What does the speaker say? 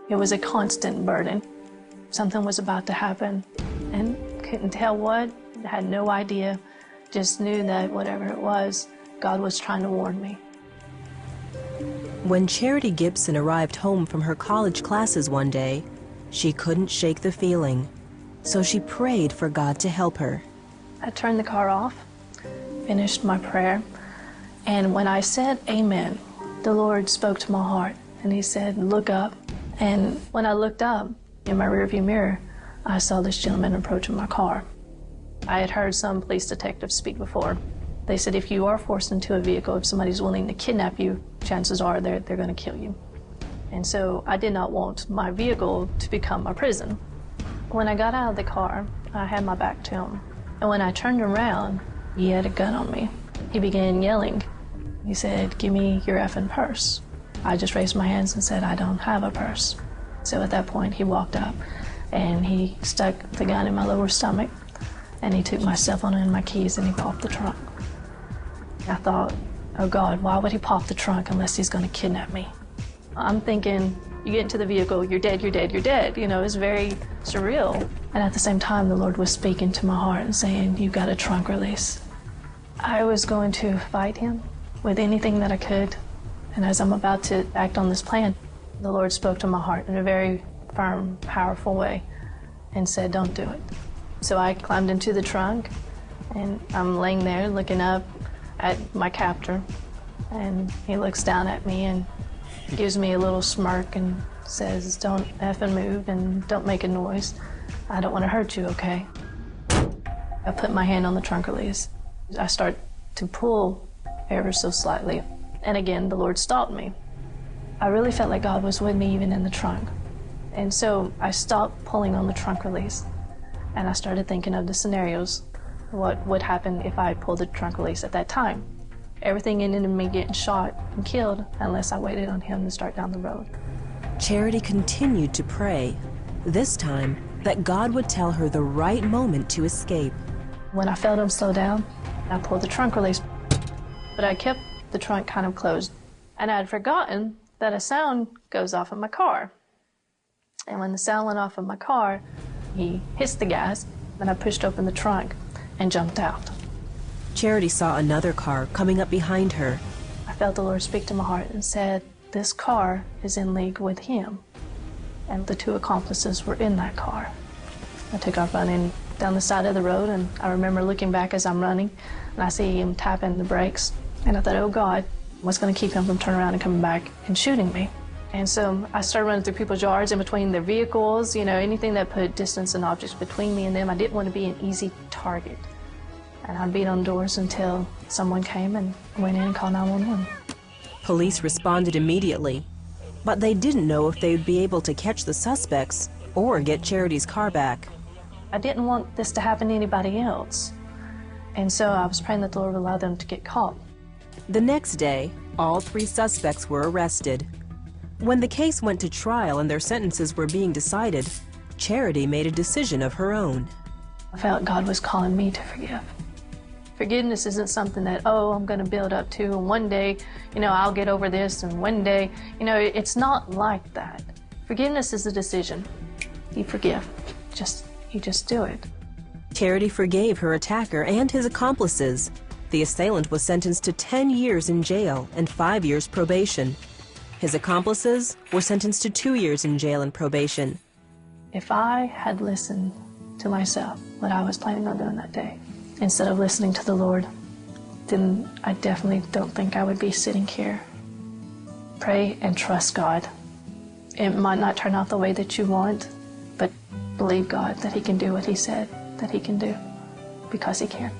It was a constant burden. Something was about to happen, and couldn't tell what, had no idea, just knew that whatever it was, God was trying to warn me. When Charity Gibson arrived home from her college classes one day, she couldn't shake the feeling, so she prayed for God to help her. I turned the car off, finished my prayer, and when I said amen, the Lord spoke to my heart, and he said, look up. And when I looked up in my rearview mirror, I saw this gentleman approaching my car. I had heard some police detectives speak before. They said if you are forced into a vehicle, if somebody's willing to kidnap you, chances are they're going to kill you. And so I did not want my vehicle to become a prison. When I got out of the car, I had my back to him. And when I turned around, he had a gun on me. He began yelling. He said, give me your effing purse. I just raised my hands and said, I don't have a purse. So at that point, he walked up and he stuck the gun in my lower stomach, and he took my cell phone and my keys and he popped the trunk. I thought, oh God, why would he pop the trunk unless he's going to kidnap me? I'm thinking, you get into the vehicle, you're dead, you're dead, you're dead. You know, it's very surreal. And at the same time, the Lord was speaking to my heart and saying, you've got a trunk release. I was going to fight him with anything that I could. And as I'm about to act on this plan, the Lord spoke to my heart in a very firm, powerful way and said, don't do it. So I climbed into the trunk, and I'm laying there looking up at my captor, and he looks down at me and gives me a little smirk and says, don't effing move and don't make a noise. I don't want to hurt you, okay? I put my hand on the trunk release. I start to pull ever so slightly. And again, the Lord stopped me. I really felt like God was with me even in the trunk. And so I stopped pulling on the trunk release, and I started thinking of the scenarios, what would happen if I pulled the trunk release at that time. Everything ended in me getting shot and killed unless I waited on him to start down the road. Charity continued to pray, this time that God would tell her the right moment to escape. When I felt him slow down, I pulled the trunk release, but I kept the trunk kind of closed. And I had forgotten that a sound goes off in my car. And when the sound went off in my car, he hits the gas, and I pushed open the trunk and jumped out. Charity saw another car coming up behind her. I felt the Lord speak to my heart and said, this car is in league with him. And the two accomplices were in that car. I took off running down the side of the road, and I remember looking back as I'm running, and I see him tapping the brakes. And I thought, oh God, what's going to keep him from turning around and coming back and shooting me? And so I started running through people's yards, in between their vehicles, you know, anything that put distance and objects between me and them. I didn't want to be an easy target. And I beat on doors until someone came and went in and called 911. Police responded immediately, but they didn't know if they would be able to catch the suspects or get Charity's car back. I didn't want this to happen to anybody else. And so I was praying that the Lord would allow them to get caught. The next day, all three suspects were arrested. When the case went to trial and their sentences were being decided, Charity made a decision of her own. I felt God was calling me to forgive. Forgiveness isn't something that, oh, I'm going to build up to, and one day, you know, I'll get over this, and one day, you know, it's not like that. Forgiveness is a decision. You forgive. You just do it. Charity forgave her attacker and his accomplices. The assailant was sentenced to 10 years in jail and 5 years probation. His accomplices were sentenced to 2 years in jail and probation. If I had listened to myself, what I was planning on doing that day, instead of listening to the Lord, then I definitely don't think I would be sitting here. Pray and trust God. It might not turn out the way that you want, but believe God that He can do what He said that He can do, because He can.